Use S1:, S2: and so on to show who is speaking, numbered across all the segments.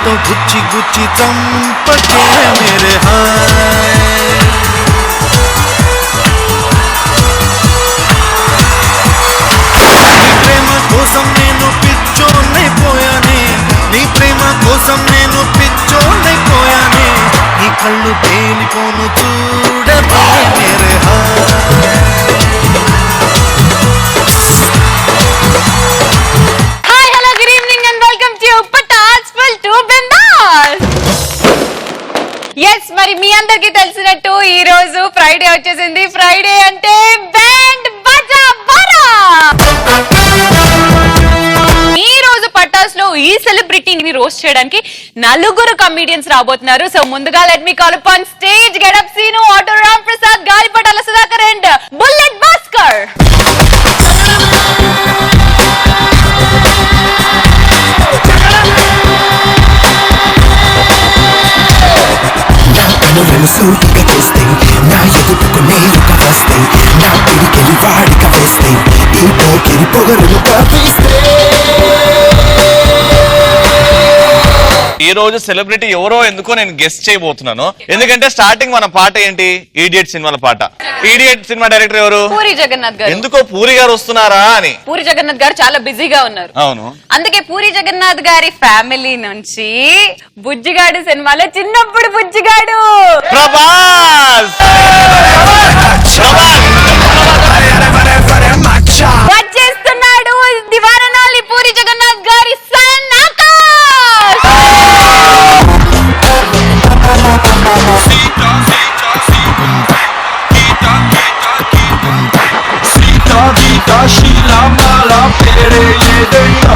S1: तो Gucci Gucci चंपके मेरे हाय नी प्रेम కోసం నేను పిచ్చోనైపోయానే నీ ప్రేమ కోసం నేను పిచ్చోనైపోయానే నీ కళ్ళు పేలిపోను చూడవే मेरे हाय
S2: ఎస్ మరి మీ అందరికి తెలిసినట్టు ఈ రోజు ఫ్రైడే వచ్చేసింది. ఫ్రైడే అంటే బ్యాండ్ బజా బరా. ఈ రోజు పటాస్ లో ఈ సెలబ్రిటీని రోస్ట్ చేయడానికి 4 కమెడియన్స్ రాబోతున్నారు. సో ముందుగా let me call upon stage Getup Seenu, Auto Ram Prasad, గాలిపటాల సుధాకర్ అండ్ బుల్లెట్ భాస్కర్.
S3: సూటిగా చేస్తే నా ఎదుటకునే ఒక వస్తే నా పిడికెలి వాడిక వేస్తే ఈ పోకిరి పొగరును కప్పిస్తే.
S4: ఈ రోజు సెలబ్రిటీ ఎవరో ఎందుకో నేను గెస్ట్ చేయబోతున్నాను. ఎందుకంటే స్టార్టింగ్ మన పాట ఏంటి, ఈడియట్ సినిమాల పాట. ఈడియట్ సినిమా డైరెక్టర్ ఎవరు?
S2: పూరి జగన్నాథ్ గారు.
S4: ఎందుకో పూరి గారు వస్తున్నారా అని.
S2: పూరి జగన్నాథ్ గారు చాలా బిజీగా ఉన్నారు.
S4: అవును, అందుకే
S2: పూరి జగన్నాథ్ గారి ఫ్యామిలీ నుంచి బుజ్జిగాడు సినిమాలో చిన్నప్పుడు బుజ్జిగాడు
S4: ప్రభాస్
S2: వచ్చేస్తున్నాడు. దివారనాలి పూరి జగన్నాథ్ గారి సన్ ఆకాష్.
S5: శీలా మాల పేరే ఏదైనా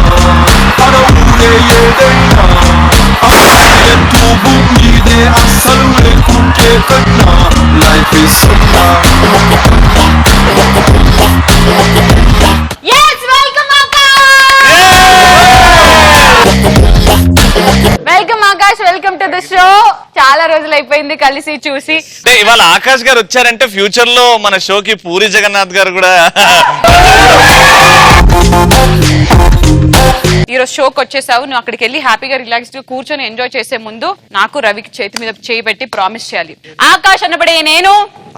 S5: అడవులే ఏదైనా ఎత్తు మీదే అస్సలు లేకుంటే కన్నా లైఫ్ ఇస్ సున్నా.
S2: Welcome Akash, welcome to the show. చాలా రోజులు అయిపోయింది కలిసి చూసి.
S4: ఇవాళ ఆకాష్ గారు వచ్చారంటే ఫ్యూచర్ లో మన షోకి పూరి జగన్నాథ్ గారు కూడా
S2: ఈరోజు షోకి వచ్చేసావు. నువ్వు అక్కడికి వెళ్ళి హ్యాపీగా రిలాక్స్ గా కూర్చొని ఎంజాయ్ చేసే ముందు నాకు రవికి చేతి మీద చేయి పెట్టి ప్రామిస్ చేయాలి. ఆకాష్ అనబడే నేను,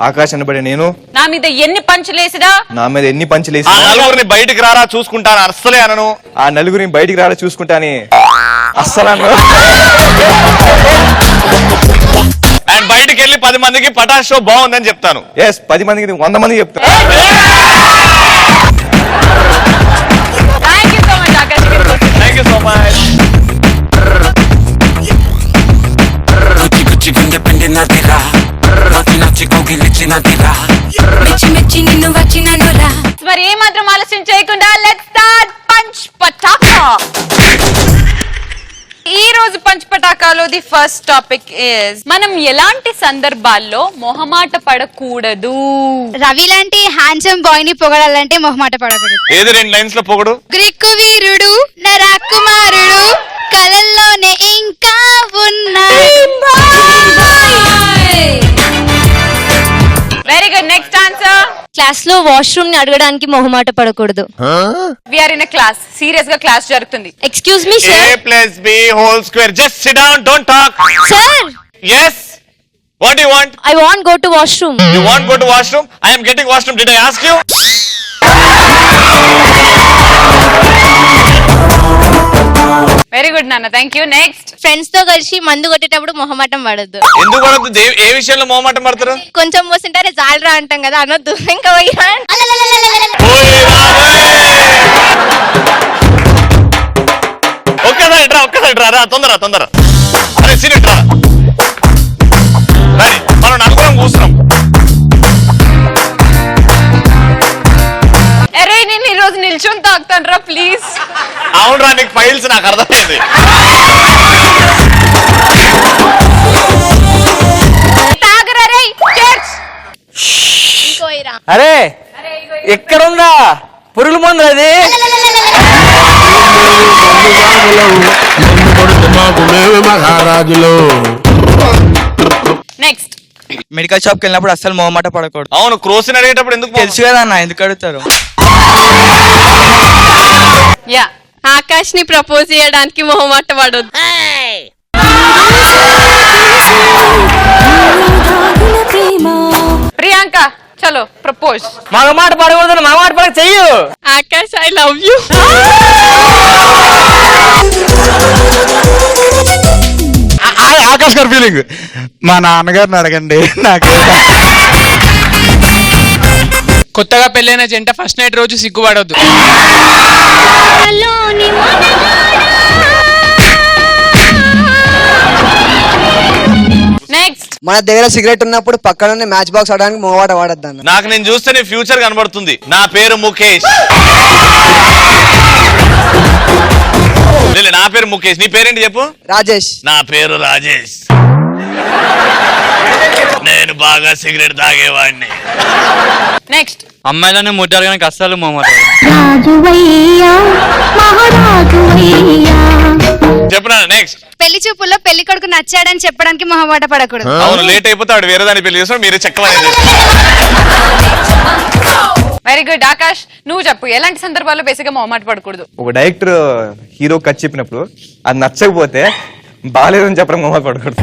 S6: ఆకాష్ అనబడే నేను
S2: నా మీద ఎన్ని పంచులేసినా,
S6: నా మీద ఎన్ని పంచులేసి
S4: నలుగురిని బయటికి రారా చూసుకుంటాను అస్సలే అనను.
S6: ఆ నలుగురిని బయటికి రారా చూసుకుంటాని అస్సలు
S4: అండ్ బయటికి వెళ్ళి 10 మందికి పటాస్ షో బాగుందని చెప్తాను.
S6: ఎస్ 10 మందికి 100 మందికి చెప్తాను.
S2: Thank you so much Akash గారు.
S4: Thank you so much.
S3: గుచ్చి గుచ్చి గుండె పిండినదిరా, నచ్చి నచ్చి కోగిలిచ్చినదిరా, మెచ్చి మెచ్చి నిన్ను వచ్చిననురా.
S2: మరి ఏ మాత్రం ఆలస్యం చేయకుండా లెట్స్ స్టార్ట్ పంచ్ పటాకా. ఈ రోజు పంచ్ పటాకాలో ది ఫస్ట్ టాపిక్ ఇస్ మనం ఎలాంటి సందర్భాల్లో మొహమాట పడకూడదు.
S7: రవి లాంటి హ్యాండ్సమ్ బాయ్ ని పొగడాలంటే మొహమాట పడకూడదు.
S4: ఏది 2 లైన్స్ లో పొగడు.
S7: గ్రీకు వీరుడు నా రాకుమారుడు కలల్లోనే ఇంకా ఉన్నాడు.
S2: Very good. Next answer.
S8: Class లో వాష్రూమ్ ని అడగడానికి మొహమాట పడకూడదు.
S2: We are in a class, serious గా క్లాస్ జరుగుతుంది.
S8: Excuse me sir.
S4: A+B² just sit down, don't talk.
S8: Sir.
S4: Yes, what do you want?
S8: I want go to washroom.
S4: You want go to washroom? I am getting washroom. Did I ask you?
S2: Very good నాన్న, thank you. Next.
S8: Friends తో కలిసి మందు కొట్టేటప్పుడు మొహమాటం పడద్దు.
S4: ఎందుకు పడద్దు? ఏ విషయంలో మొహమాటం పడతారు?
S8: కొంచెం మోసింటారే జాలరా అంటాం కదా, అనొద్దు. ఇంకా
S4: ఒక్కసారి రా తొందర. అరే సీనియర్ రా, మనం నలుగురం కూర్చున్నాం.
S2: అరే నేను ఈ రోజు నిల్చొని తాగుతాను రా ప్లీజ్.
S4: అవునరా, నీకు ఫైల్స్ నాకు అర్థమైంది.
S2: తాగరా రే.
S9: అరే ఎక్కడుందా పురుగుల మందు అది?
S5: మహారాజులు.
S2: నెక్స్ట్
S9: మెడికల్ షాప్కి వెళ్ళినప్పుడు అస్సలు మొహమాట పడకూడదు.
S4: అవును, క్రోసిన్ అడిగేటప్పుడు ఎందుకు
S9: తెలుసు కదా అన్న, ఎందుకు అడుగుతారు?
S2: యా
S8: ఆకాష్ ని ప్రపోజ్ చేయడానికి మొహమాట పడొద్దు.
S2: ప్రియాంక చలో ప్రపోజ్.
S9: మగమాట పడకూడదు, మగమాట పడక చెయ్యు.
S8: Akash I love you.
S1: Akash గారి ఫీలింగ్ మా నాన్నగారిని అడగండి నాకు.
S10: కొత్తగా పెళ్ళైన జంట ఫస్ట్ నైట్ రోజు సిగ్గుపడొద్దు.
S2: నెక్స్ట్
S9: మన దగ్గర సిగరెట్ ఉన్నప్పుడు పక్కన మ్యాచ్ బాక్స్ ఆడడానికి మొహమాట వాడద్దాను.
S4: నాకు నేను చూస్తే నీ ఫ్యూచర్ కనబడుతుంది. నా పేరు ముఖేష్. నా పేరు ముఖేష్. నీ పేరేంటి చెప్పు?
S9: రాజేష్.
S4: నా పేరు రాజేష్. నేను బాగా సిగరెట్ తాగేవాడిని.
S2: నెక్స్ట్
S10: అమ్మాయిలను ముట్టారు అస్సలు మొహమాట.
S4: చెప్పనా? నెక్స్ట్
S7: పెళ్లి చూపుల్లో పెళ్లి కొడుకు నచ్చాడని చెప్పడానికి మొహమాట పడకూడదు.
S4: అవును, లేట్ అయిపోతే వాడు వేరే దాన్ని పెళ్లి చేస్తాడు, మీరే చెక్కమని.
S2: Very good. ఆకాష్ నువ్వు చెప్పు, ఎలాంటి సందర్భాల్లో బేసిక్ గా మొహమాట పడకూడదు?
S6: ఒక డైరెక్టర్ హీరో కట్ చెప్పినప్పుడు అది నచ్చకపోతే బాగాలేదని చెప్పడం మొహమాట పడకూడదు.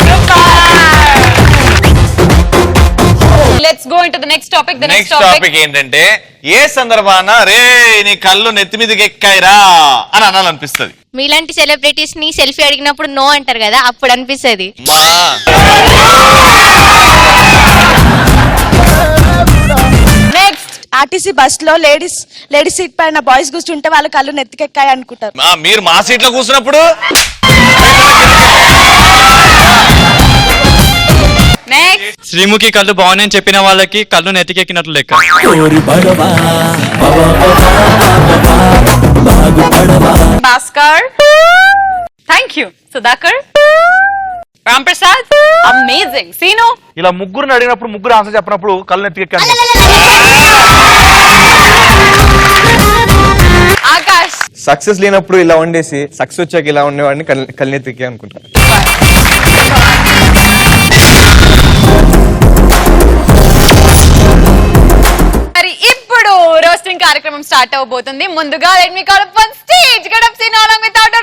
S2: Let's go into the next topic. The
S4: next topic ఏంటంటే, ఏ సందర్భాన రే నీ కళ్ళు నెత్తి మీదకి ఎక్కాయిరా అని అనాలనిపిస్తుంది.
S8: మీలాంటి సెలబ్రిటీస్ ని సెల్ఫీ అడిగినప్పుడు నో అంటారు కదా, అప్పుడు అనిపిస్తుంది.
S2: నెక్స్ట్
S11: ఆర్టీసీ బస్ లో లేడీస్ సీట్ పైన బాయ్స్ కూర్చుంటే వాళ్ళ కళ్ళు నెత్తికెక్కాయి అనుకుంటారు.
S4: మీరు మా సీట్ లో కూర్చున్నప్పుడు
S10: శ్రీముఖి కళ్ళు బాగున్నాయని చెప్పిన వాళ్ళకి కళ్ళు నెత్తికెక్కినట్లు లెక్క.
S2: Bhaskar, thank you. Sudhakar, Ram Prasad, amazing. Seenu,
S6: ఇలా ముగ్గురిని అడిగినప్పుడు ముగ్గురు ఆన్సర్ చెప్పినప్పుడు కళ్ళు ఎత్తికెక్కాను.
S2: ఆకాష్,
S6: సక్సెస్ లేనప్పుడు ఇలా వండేసి సక్సెస్ వచ్చాక ఇలా ఉండేవాడిని కళ్ళు ఎత్తికే అనుకుంటాను.
S2: మరి ఇప్పుడు రోస్టింగ్ కార్యక్రమం స్టార్ట్ అవబోతుంది. ముందుగా let me call up on stage getup Seenu along with Auto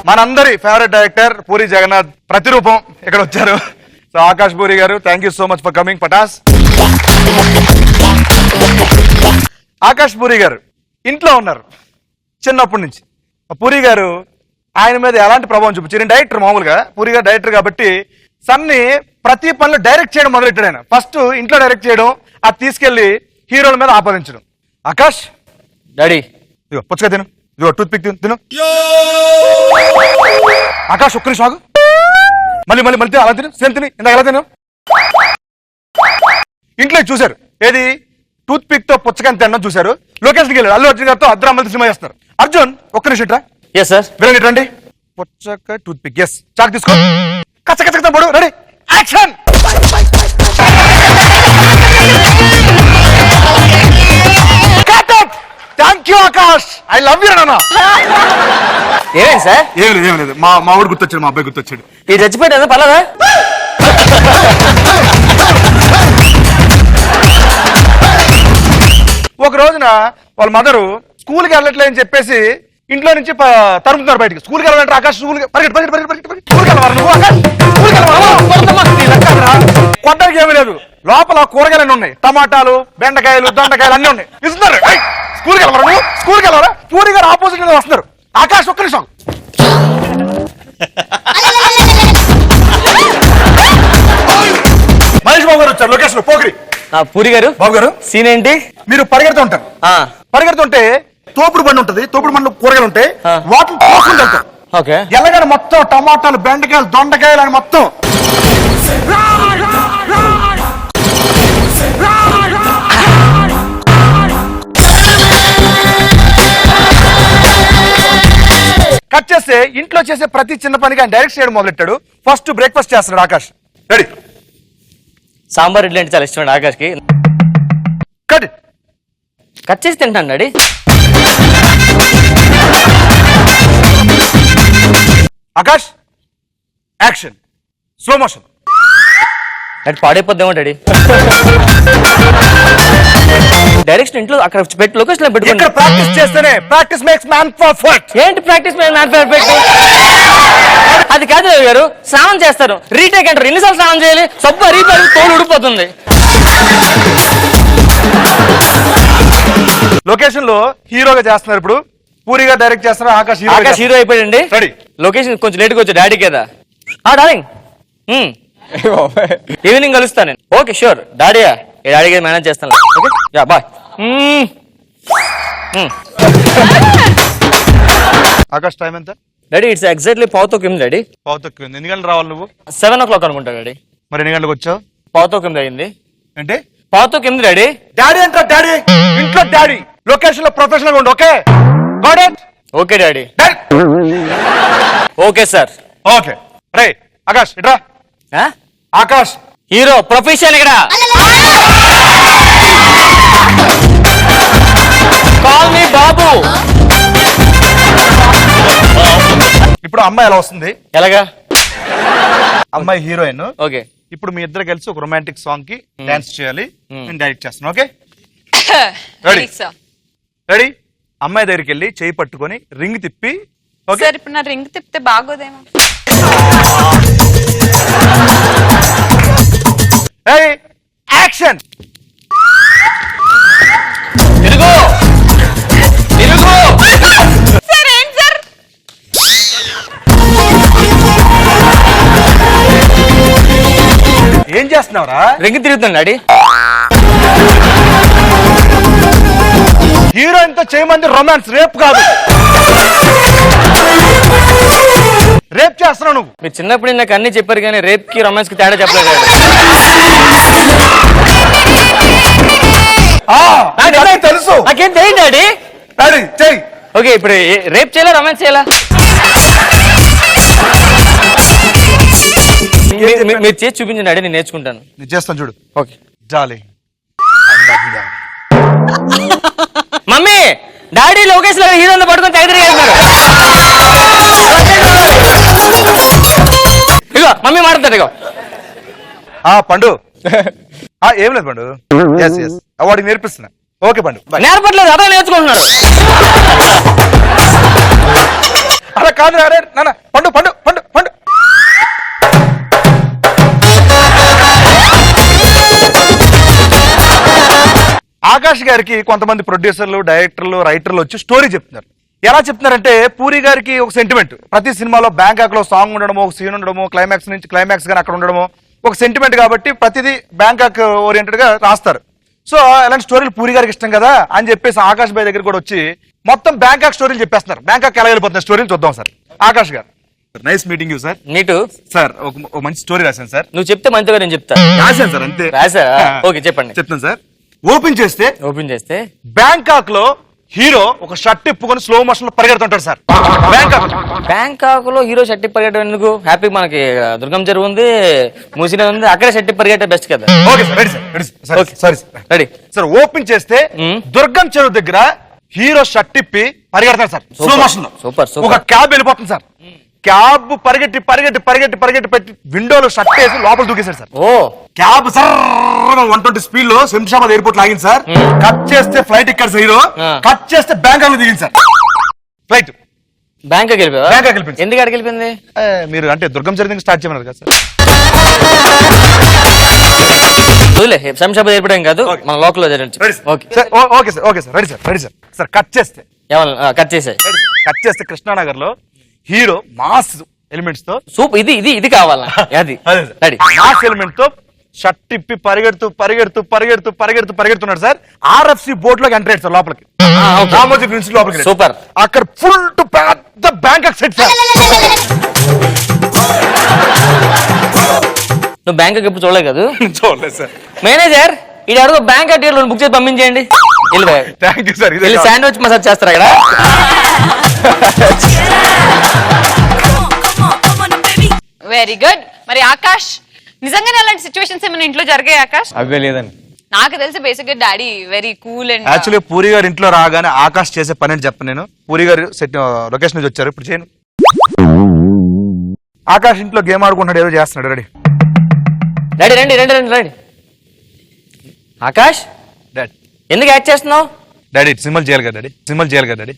S1: మనందరి ఫేవరెట్ డైరెక్టర్ పూరి జగన్నాథ్ ప్రతిరూపం ఇక్కడ వచ్చారు. సో ఆకాష్ పూరి గారు, thank you so much for coming. Pataas. Akash Puri గారు ఇంట్లో ఉన్నారు చిన్నప్పటి నుంచి. పూరి గారు ఆయన మీద ఎలాంటి ప్రభావం చూపించారు? డైరెక్టర్, మామూలుగా పూరి గారు డైరెక్టర్ కాబట్టి సన్ని ప్రతి పనులు డైరెక్ట్ చేయడం మొదలెట్టాడు ఆయన. ఫస్ట్ ఇంట్లో డైరెక్ట్ చేయడం, అది తీసుకెళ్లి హీరోల మీద ఆపాదించడం. ఆకాష్
S6: డాడీ
S1: ఇదిగో పుచ్చగా తిను, ఇదిగో టూత్ పిక్ తిను. ఆకాష్ ఒక్క నిమిషం ఆగు. మళ్ళీ మళ్ళీ మళ్ళీ అలా తిను, సేమ్ తిని ఇందాక ఎలా తిను. ఇంట్లో చూశారు ఏది, టూత్ పిక్ తో పుచ్చకాయని తినడం చూశారు. లొకేషన్కి వెళ్ళారు. అల్లు అర్జున్ గారితో అర్ధరామల్ సినిమా చేస్తారు. అర్జున్ ఒక్క నిమిషం రా.
S6: Yes sir.
S1: వినండి రండి. పుచ్చకాయ టూత్ పిక్. ఎస్, చాక్ తీసుకో. కచ్చ కచ్చ పడు. Ready, action. Thank you Akash, I love you నాన్న.
S6: ఏమేంటి సార్?
S1: ఏం లేదు ఏం లేదు, మా ఊడు గుర్తొచ్చాడు, మా అబ్బాయి గుర్తొచ్చాడు.
S6: ఇది చచ్చిపోయింది పర్లేదా?
S1: ఒక రోజున వాళ్ళ మదరు స్కూల్కి వెళ్ళట్లేదని చెప్పేసి ఇంట్లో నుంచి తరుముతున్నారు బయటికి. స్కూల్కి వెళ్ళాలంటే ఆకాష్ కొట్టడానికి ఏమీ లేదు, లోపల కూరగాయలు ఉన్నాయి, టమాటాలు, బెండకాయలు, దొండకాయలు అన్ని ఉన్నాయి. ఇస్తున్నారు. స్కూల్కి వెళ్ళవరా నువ్వు? స్కూల్కి వెళ్ళవరా? పూరి గారు ఆపోజిట్ మీద వస్తున్నారు. ఆకాష్ ఒక్క నిమిషం. మహేష్ బాబు గారు వచ్చారు లొకేషన్. పోకిరి
S6: పూరి గారు,
S1: బాబు గారు
S6: సీన్ ఏంటి?
S1: మీరు పరిగెడుతూ ఉంటారు. పరిగెడుతుంటే తోపుడు బండి ఉంటుంది, తోపుడు బండ్లు కూరగాయలు ఉంటాయి, వాటిని తోసుకుంటూ వెళ్తారు.
S6: ఓకే.
S1: ఎలాగని మొత్తం టమాటాలు, బెండకాయలు, దొండకాయలు అని మొత్తం కట్ చేస్తే ఇంట్లో చేసే ప్రతి చిన్న పనికి ఆయన డైరెక్ట్ చేయడం మొదలెట్టాడు. ఫస్ట్ బ్రేక్ఫాస్ట్ చేస్తున్నాడు ఆకాష్. రెడీ
S10: సాంబార్ ఇడ్లీ అంటే చాలా ఇష్టం ఆకాష్కి.
S1: కట్
S10: కట్ చేసి తింటాను daddy.
S1: Akash action slow motion.
S10: Daddy పాడైపోద్దామో డాడీ. డైరెక్షన్ ఇంట్లో అక్కడ పెట్టి లొకేషన్ లో పెట్టుకోండి.
S1: ఇక్కడ ప్రాక్టీస్ చేస్తేనే ప్రాక్టీస్ మేక్స్ మ్యాన్ పర్ఫెక్ట్.
S10: ఏంటి ప్రాక్టీస్ అది కాదు రవి గారు, స్నానం చేస్తారు రీటేక్ అంటారు. ఎన్నిసార్లు స్నానం చేయాలి? సబ్బు అరిగిపోయి తోలు ఊడిపోతుంది.
S1: లొకేషన్ లో హీరోగా చేస్తున్నారు ఇప్పుడు. పూరిగా డైరెక్ట్ చేస్తున్నారు. ఆకాష్
S10: ఆకాష్ హీరో అయిపోయాడండి.
S1: రెడీ.
S10: లొకేషన్ కొంచెం లేట్గా వచ్చా డాడీ కదా. డార్లింగ్ ఈవినింగ్ కలుస్తాను నేను. ఓకే షూర్ డాడీయా. డాడీ గారు మేనేజ్ చేస్తాను. Okay yeah bye.
S1: Akash time ఎంత?
S10: డాడీ ఇట్స్ ఎగ్జాక్ట్లీ పావుతోకింది డాడీ.
S1: పావుతక్కువ. ఎన్ని గంటలు రావాలి నువ్వు?
S10: 7 o'clock అనుకుంటా డాడీ.
S1: మరి ఎన్ని గంటలకు వచ్చావు?
S10: పావుతోకింది అయింది.
S1: అంటే
S10: పావుతోకింది డాడీ.
S1: డాడీ అంటారా? డాడీ ఇంట్లో డాడీ. లొకేషన్ లో ప్రొఫెషనల్ గా ఉండు. Okay got it?
S10: Okay daddy. Okay sir.
S1: Okay రే ఆకాష్ ఇట్రా. ఆకాష్
S10: హీరో ప్రొఫెషన్ ఇక్కడ. కాల్ మీ బాబు.
S1: ఇప్పుడు అమ్మాయి ఎలా వస్తుంది?
S10: ఎలాగా?
S1: అమ్మాయి హీరోయిన్.
S10: ఓకే
S1: ఇప్పుడు మీ ఇద్దరు కలిసి ఒక రొమాంటిక్ సాంగ్ కి డాన్స్ చేయాలి. నేను డైరెక్ట్ చేస్తాను. Okay
S2: ready sir.
S1: రెడీ. అమ్మాయి దగ్గరికి వెళ్ళి చేయి పట్టుకొని రింగ్ తిప్పి. ఓకే
S2: సార్ ఇప్పుడు నా రింగ్ తిప్పితే బాగోదేమో. యాక్షన్.
S10: తిరుగు తిరుగు.
S2: సార్ ఏం సార్?
S1: ఏం చేస్తున్నావురా?
S10: రింగ్ తిరుగుతుంది డాడీ.
S1: హీరోయిన్ తో చేయమంది రొమాన్స్, రేప్ కాదు. రేప్ చేస్తున్నావు నువ్వు.
S10: మీరు చిన్నప్పుడు నాకు అన్ని చెప్పారు కానీ రేప్ కి రొమాన్స్ కి తేడా చెప్పలేదు.
S1: తెలుసు
S10: నాకేం తెలియదు డాడీ.
S1: డాడీ చెయ్యి.
S10: ఓకే ఇప్పుడు రేప్ చేయాలా రొమాన్స్ చేయాలా? మీరు చేసి చూపించండి డాడీ, నేను నేర్చుకుంటాను.
S1: నేను చేస్తాను చూడు.
S10: ఓకే
S1: జాలి.
S10: మమ్మీ డాడీ లొకేషన్ లో హీరోని పట్టుకొని తగ్గర ఇగో మమ్మీ మాట్లాడతాడు. ఇగో
S1: పండు. ఏం లేదు పండు. వాడికి నేర్పిస్తున్నా. ఓకే పండు.
S10: నేర్పట్లేదు అదే నేర్చుకుంటున్నాడు.
S1: అలా కాదు అరే నాన్న. పండు పండు పండు పండు. ఆకాష్ గారికి కొంతమంది ప్రొడ్యూసర్లు, డైరెక్టర్లు, రైటర్లు వచ్చి స్టోరీ చెప్తున్నారు. ఎలా చెప్తున్నారంటే పూరి గారికి ఒక సెంటిమెంట్. ప్రతి సినిమాలో బ్యాంకాక్ లో సాంగ్ ఉండడము, ఒక సీన్ ఉండడము, క్లైమాక్స్ నుంచి క్లైమాక్స్ గానీ అక్కడ ఉండడము ఒక సెంటిమెంట్ కాబట్టి ప్రతిదీ బ్యాంకాక్ ఓరియంటెడ్ గా రాస్తారు. సో అలాంటి స్టోరీలు పూరి గారికి ఇష్టం కదా అని చెప్పేసి ఆకాష్ భాయ్ దగ్గర కూడా వచ్చి మొత్తం బ్యాంకాక్ స్టోరీలు చెప్పేస్తున్నారు. బ్యాంకాక్ ఎలా వెళ్ళిపోతున్న స్టోరీలు చూద్దాం సార్. ఆకాష్ గారు నైస్ మీటింగ్ యూ సార్.
S10: నీటు
S1: సార్ ఒక మంచి స్టోరీ రాశాను సార్.
S10: నువ్వు చెప్తే మంచిగా నేను చెప్తా.
S1: రాశాను సార్ అంతే.
S10: రాసా? ఓకే చెప్పండి.
S1: చెప్తాను సార్. ఓపెన్ చేస్తే
S10: బ్యాంకాక్
S1: లో హీరో ఒక షర్ట్ ఇప్పుకొని స్లో మోషన్ లో పరిగెడుతుంటాడు సార్.
S10: బ్యాంకాక్ లో హీరో షర్ట్ పరిగెట్టడం ఎందుకు? హ్యాపీ మనకి దుర్గం చెరువు ఉంది, మూసినే ఉంది, అక్కడే షర్ట్ పరిగెట్టే బెస్ట్ కదా.
S1: Okay sir ready sir. Okay sorry
S10: ready
S1: sir. Open చేస్తే దుర్గం చెరువు దగ్గర హీరో షర్ట్ ఇప్పి పరిగెడతాడు సార్ స్లో మోషన్ లో.
S10: సూపర్.
S1: ఒక క్యాబ్ వెళ్ళిపోతుంది సార్. క్యాబ్ పరిగెట్టి పరిగెట్టి పరిగెట్టి పరిగెట్టి పెట్టి విండోలో షర్ట్ వేసి లోపల దూకేశారు సార్.
S10: ఓ
S1: క్యాబ్ సార్ 120 స్పీడ్ లో శంషాబాద్ ఎయిర్పోర్ట్ లాగింది సార్. కట్ చేస్తే ఫ్లైట్ ఎక్కాడు సార్ హీరో. కట్ చేస్తే బ్యాంకాక్ లో దిగింది సార్ ఫ్లైట్.
S10: బ్యాంకాక్ వెళ్ళిపోయింది.
S1: బ్యాంకాక్ వెళ్ళిపోయింది.
S10: ఎందుకు అక్కడికి వెళ్ళిపోయింది?
S1: మీరు అంటే దుర్గం జరిగింది స్టార్ట్ చేయమన్నారు కదా సార్.
S10: వదిలే శంషాబాద్ ఎయిర్పోర్ట్ ఏం కాదు, మన లోకల్ లో జరిగింది.
S1: Okay sir. Okay sir. Okay sir ready sir. Ready sir. Sir cut చేస్తే
S10: కట్ చేసాయి.
S1: కట్ చేస్తే కృష్ణానగర్ లో హీరో మాస్ ఎలిమెంట్స్ తో
S10: సూపర్. ఇది కావాలా? అది రెడీ.
S1: మాస్ ఎలిమెంట్ తో షర్ట్ ఇప్పి పరిగెడుతూ పరిగెడుతూ పరిగెడుతూ పరిగెడుతూ పరిగెడుతున్నాడు సార్. RFC బోట్ లోకి ఎంటర్ అయ్యాడు సార్ లోపలికి. రామోజీ ప్రిన్స్ లోపలికి.
S10: సూపర్.
S1: అక్కడ ఫుల్ టు పెద్ద బ్యాంకాక్ సెట్ సార్.
S10: నువ్వు బ్యాంకాక్ ఎప్పుడు చూడలేదు కదా?
S1: చూడలేదు సార్.
S10: మేనేజర్ ఇది అడుగు బ్యాంకాక్ టికెట్ బుక్ చేసి పంపించేయండి.
S1: Thank you sir.
S10: వెళ్ళి శాండ్విచ్ మసాజ్ చేస్తారా ఇక్కడ?
S2: Very good. మరి ఆకాష్ నిజంగానే అలాంటి సిచ్యువేషన్స్ ఏమైనా ఇంట్లో జరిగాయి ఆకాష్?
S6: అవే లేదండి.
S2: నాకు తెలిసి బేసిక్ గా daddy very cool and
S1: actually puri గారు ఇంట్లో రాగానే ఆకాష్ చేసే పని అని చెప్పను నేను. పూరి గారు సెట్ లొకేషన్ నుంచి వచ్చారు, ఇప్పుడు చేయను. ఆకాష్ ఇంట్లో గేమ్ ఆడుకుంటున్నాడు, ఏదో చేస్తున్నాడు. రెడీ
S10: రండి రండి రండి రండి రండి. ఆకాష్
S1: డాడీ
S10: ఎందుకు యాక్ట్ చేస్తున్నావు?
S1: డాడీ సినిమాలు చేయాలి కదా డాడీ, సినిమాలు చేయాలి కదా డాడీ.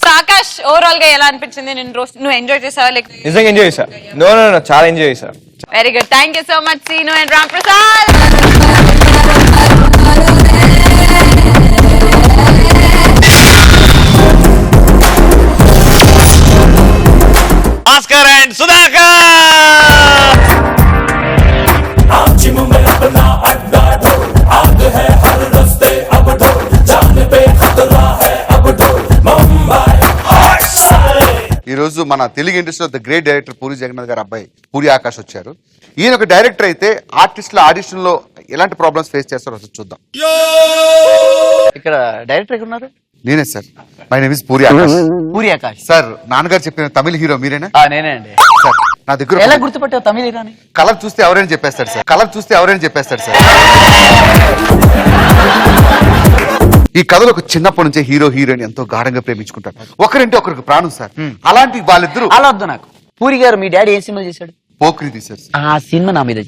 S2: సో ఆకాష్ ఓవరాల్ గా ఎలా అనిపించింది? నేను నువ్వు ఎంజాయ్ చేసావా? లైక్
S6: నిజంగా ఎంజాయ్ చేశా. నో చాలా ఎంజాయ్ చేశా.
S2: Very good, thank you so much Seenu and Ram Prasad.
S4: Bhaskar and Sudhakar.
S12: ఈ రోజు మన తెలుగు ఇండస్ట్రీలో the great director Puri Jagannadh గారు అబ్బాయి పూరి ఆకాష్ వచ్చారు. ఈయన ఒక డైరెక్టర్ అయితే ఆర్టిస్టుల ఆడిషన్ లో ఎలాంటి ప్రాబ్లమ్స్ ఫేస్ చేస్తారో అసలు చూద్దాం.
S10: ఇక్కడ డైరెక్టర్ ఎక్కడ ఉన్నారు?
S12: నేనే sir, my name is puri Akash.
S10: Puri Akash
S12: sir, నాన్నగారు చెప్పిన తమిళ హీరో మీరేనా?
S10: నేనే అండి.
S12: సార్ నా దగ్గర
S10: ఎలా గుర్తుపట్టావు తమిళ హీరోని?
S12: కలర్ చూస్తే ఎవరైనా చెప్పేస్తాడు సార్, కలర్ చూస్తే ఎవరైనా చెప్పేస్తాడు సార్. ఈ కథలో ఒక చిన్నప్పటి నుంచే హీరో హీరోయిన్ ఎంతో గాఢంగా ప్రేమించుకుంటారు, ఒకరింటే ఒకరికి ప్రాణం సార్. అలాంటి వాళ్ళిద్దరు
S10: అలా వద్దు నాకు. పూరి గారు మీ డాడీ ఏం సినిమా చేశాడు?
S12: పోక్రి తీశారు సార్.
S10: ఆ సినిమా నా మీద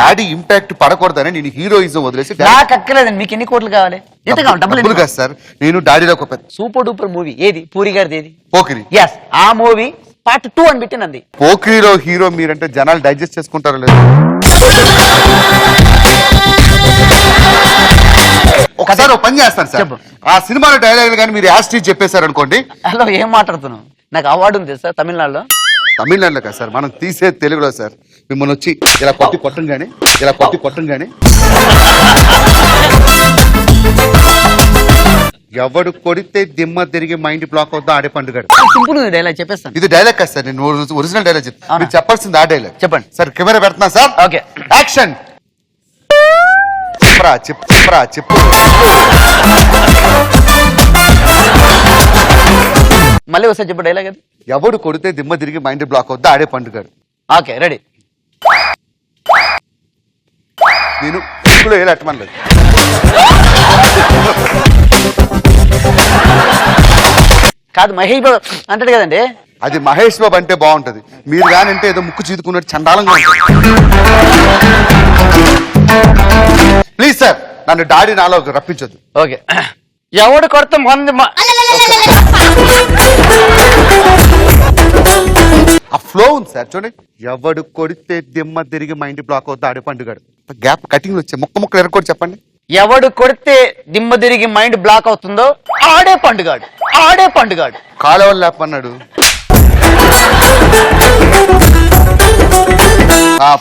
S12: డాడీ ఇంపాక్ట్ పడకూడదని నేను హీరోయిజం వదిలేసి
S10: నాకు అక్కర్లేదండి. మీకు ఎన్ని కోట్లు కావాలి? ఎంత కావాలి?
S12: డబ్బులు కాదు సార్, నేను డాడీలో ఒక పెద్ద
S10: సూపర్ డూపర్ మూవీ ఏది? పూరి గారిది ఏది?
S12: పోకిరి.
S10: ఎస్, ఆ మూవీ పార్ట్ 2 అని పెట్టినంది.
S12: పోకిరిలో హీరో మీరంటే జనాలు డైజెస్ట్ చేసుకుంటారో లేదు. ఒకసారి ఒక పని చేస్తాను సార్, ఆ సినిమాలో డైలాగులు కానీ మీరు యాస్టీజ్ చెప్పేశారు అనుకోండి.
S10: హలో, ఏం మాట్లాడుతున్నావు? నాకు అవార్డు ఉంది సార్ తమిళనాడులో.
S12: తమిళనాడులో కాదు సార్, మనం తీసే తెలుగులో సార్. మిమ్మల్ని వచ్చి ఇలా కొట్టి కొట్టంగానే, ఇలా కొట్టి కొట్టంగానే ఎవడు కొడితే దిమ్మ తిరిగి మైండ్ బ్లాక్ అవుతా ఆడే పండుగ.
S10: సింపుల్ డైలాగ్ చెప్పేస్తాను.
S12: ఇది డైలాగ్ కాదు సార్, నేను ఒరిజినల్ డైలాగ్ చెప్తాను, మీరు చెప్పాల్సింది ఆ డైలాగ్.
S10: చెప్పండి
S12: సార్. కెమెరా పెడుతున్నా సార్.
S10: Okay,
S12: action. చెప్పరా చెప్పరా చెప్పు.
S10: మళ్ళీ ఒకసారి చెప్పు డైలాగ్ అది.
S12: ఎవడు కొడితే దిమ్మ తిరిగి మైండ్ బ్లాక్ అవుతా ఆడే పండుగ.
S10: Okay, ready.
S12: నేను ఇప్పుడు ఏ అట్టమనలేదు.
S10: కాదు, మహేష్ బాబు అంటాడు కదండి.
S12: అది మహేష్ బాబు అంటే బాగుంటది, మీరు కానంటే ఏదో ముక్కు చీదుకున్నట్టు చండాలంగా ఉంటుంది. ప్లీజ్ సార్, నన్ను డాడీ నాలో రప్పించొద్దు.
S10: ఓకే, ఎవడు కొడితే మంది
S12: ఆ ఫ్లో ఉంది సార్, చూడండి. ఎవడు కొడితే దిమ్మ తిరిగి మైండ్ బ్లాక్ అవుతా ఆడే పండుగాడు. గ్యాప్ కటింగ్ వచ్చే ముక్క ముక్కలు ఎరగొట్టి చెప్పండి.
S10: ఎవడు కొడితే దిమ్మ తిరిగి మైండ్ బ్లాక్ అవుతుందో ఆడే పండుగాడు, ఆడే పండుగాడు.
S12: కాలువలు లేపన్నాడు.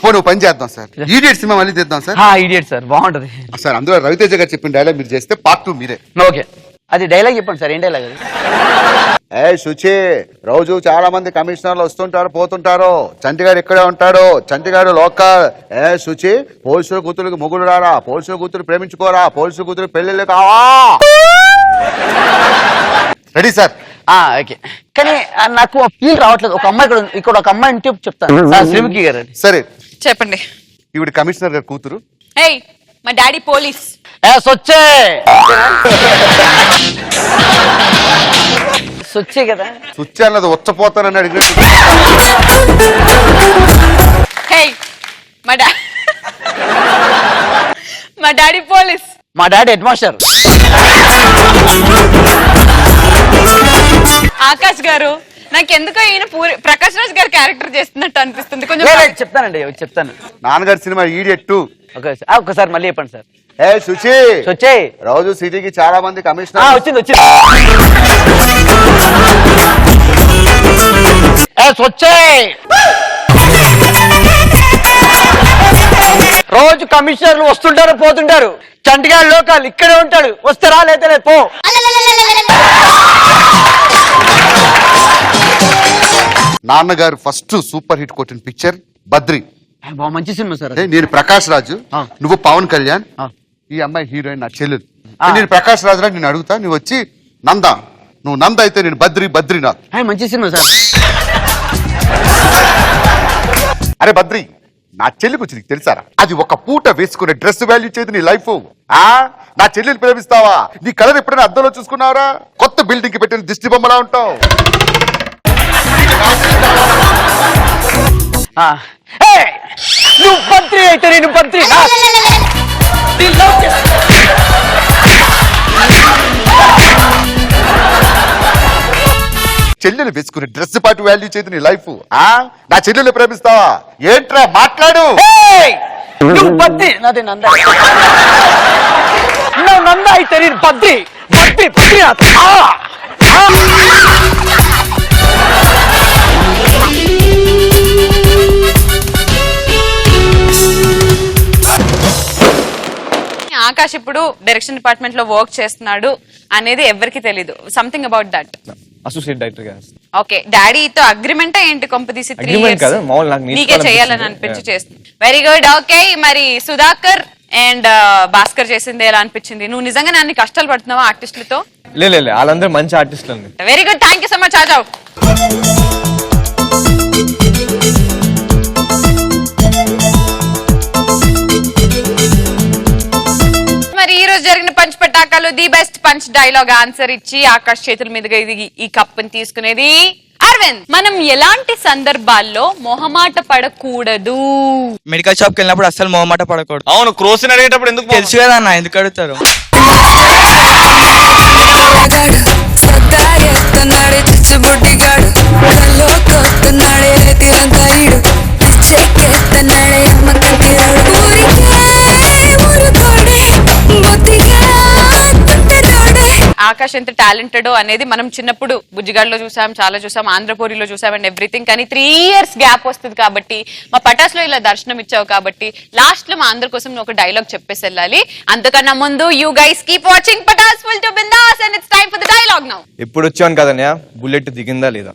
S12: పోనీ పని చేద్దాం సార్, ఈడియట్ సినిమా మళ్ళీ తీద్దాం సార్.
S10: ఇడియట్ సార్, బాగుంటది
S12: సార్. అందులో రవితేజ గారు చెప్పిన డైలాగ్ మీరు చేస్తే పార్ట్ 2 మీరే.
S10: ఓకే, అది డైలాగ్ చెప్పండి సార్. ఏం డైలాగ్ అది?
S12: ఏ శుచి, రోజు చాలా మంది కమిషనర్లు వస్తుంటారు పోతుంటారు, చంటిగాడు ఇక్కడే ఉంటాడు, చంటిగాడు లోకల్. ఏ శుచి, పోలీసుల కూతురికి మొగుడు రారా, పోలీసుల కూతురు ప్రేమించుకోరా, పోలీసుల కూతురు పెళ్లిళ్ళు కావా. Ready sir.
S10: ఓకే, కానీ నాకు ఫీల్ రావట్లేదు. ఒక అమ్మాయి ఇక్కడ ఒక అమ్మాయి అంటే చెప్తాను సార్. శ్రీముఖి గారు.
S12: సరే
S2: చెప్పండి.
S12: ఈవిడ కమిషనర్ గారి కూతురు.
S2: హే, మా డాడీ పోలీస్.
S10: సొచ్చే సొచ్చే కదా.
S12: సుచ్చి అన్నది వచ్చపోతానని అడిగినట్టు.
S2: హే, మా డాడీ పోలీస్.
S10: మా డాడీ హెడ్ మాస్టర్.
S2: ఆకాష్ గారు, నాకెందుకో ఈయన ప్రకాష్ రాజ్ గారి క్యారెక్టర్ చేస్తున్నట్టు అనిపిస్తుంది కొంచెం.
S10: చెప్తానండి, చెప్తాను.
S12: నాన్నగారి సినిమా ఈడియట్ 2.
S10: ఒకసారి మళ్ళీ చెప్పండి సార్.
S12: ఏ శుచి,
S10: సొచ్చే,
S12: రోజు సిటీకి చాలా మంది కమిషనర్.
S10: వచ్చింది వచ్చింది. సొచ్చే, రోజు కమిషనర్లు వస్తుంటారు పోతుంటారు, చంటిగాడు లోకల్ ఇక్కడే ఉంటాడు, వస్తే రాలేతే లేదు పో.
S12: నాన్నగారు ఫస్ట్ సూపర్ హిట్ కొట్టిన పిక్చర్ బద్రి.
S10: మంచి సినిమా సార్.
S12: నేను ప్రకాష్ రాజు, నువ్వు పవన్ కళ్యాణ్, ఈ అమ్మాయి హీరోయిన్ నా చెల్లెలు. నేను ప్రకాష్ రాజు రా, నేను అడుగుతా, నువ్వు వచ్చి నంద, నువ్వు నంద అయితే నేను బద్రీనాథ్.
S10: మంచి సినిమా సార్.
S12: అరే బద్రి, నా చెల్లి గురించి నీకు తెలుసారా? అది ఒక పూట వేసుకునే డ్రెస్ వాల్యూ చేతి నీ లైఫ్. నా చెల్లిని ప్రేమిస్తావా? నీ కలర్ ఎప్పుడైనా అద్దంలో చూసుకున్నావరా? కొత్త బిల్డింగ్ కి పెట్టిన దిష్టి బొమ్మలా ఉంటావు.
S10: నువ్వు మంత్రి అయితే నేను మంత్రి.
S12: చెల్లెలు వేసుకునే డ్రెస్ పాటు వాల్యూ చేతి నీ లైఫ్. నా చెల్లెలు ప్రేమిస్తావా? ఏంట్రా మాట్లాడు.
S10: నువ్వు బద్రి, నాది నంద. నువ్వు నంద అయితే నేను బద్రి. బద్రి బద్రీనాథ్.
S2: ఆకాష్ ఇప్పుడు డైరెక్షన్ డిపార్ట్మెంట్ లో వర్క్ చేస్తున్నాడు అనేది ఎవరికి తెలీదు. Something about that.
S6: Associate director గా
S2: ఓకే, డాడీతో అగ్రిమెంట్ ఏంటి? కొంపదీసి 3
S6: Agreement
S2: years
S6: కాదు, మామూలు నాకు
S2: నీకే
S6: నేర్చుకోవాలనిపించింది.
S2: చేయాలని అనిపించి చేస్తుంది. Very good. ఓకే, మరి సుధాకర్ అండ్ భాస్కర్ చేసింది ఎలా అనిపించింది? నువ్వు నిజంగా నన్ను కష్టాలు పడుతున్నావా ఆర్టిస్టులతో?
S6: లే వాళ్ళందరూ మంచి ఆర్టిస్టులు అండి.
S2: Very good, thank you so much. ఆజావ్. మరి ఈ రోజు జరిగిన పంచ్ పటాకాలు the best punch dialogue answer ఇచ్చి ఆకాష్ చేతుల మీదుగా ఇది ఈ కప్పుని తీసుకునేది అరవింద్. మనం ఎలాంటి సందర్భాల్లో మొహమాట పడకూడదు?
S9: మెడికల్ షాప్ కి వెళ్ళినప్పుడు అస్సలు మొహమాట పడకూడదు.
S4: అవును, క్రోసిన్ అడిగేటప్పుడు ఎందుకు
S9: తెలుసు కదా అన్న, ఎందుకు అడుగుతారు?
S2: ఆకాష్ ఎంత టాలెంటెడ్ అనేది మనం చిన్నప్పుడు బుజ్జిగాడ్లో చూసాం, చాలా చూసాం, ఆంధ్రపూరిలో చూసాం అండ్ ఎవ్రీథింగ్. కానీ 3 years గ్యాప్ వస్తుంది కాబట్టి, మా పటాస్ లో ఇలా దర్శనం ఇచ్చావు కాబట్టి లాస్ట్ లో మా అందరి కోసం నువ్వు ఒక డైలాగ్ చెప్పేసి వెళ్ళాలి. అంతకన్నా ముందు you guys keep watching Pataas full to bindaas and it's time for the dialogue now.
S6: ఎప్పుడు వచ్చాను కదన్యా, బుల్లెట్ దిగిందా లేదా?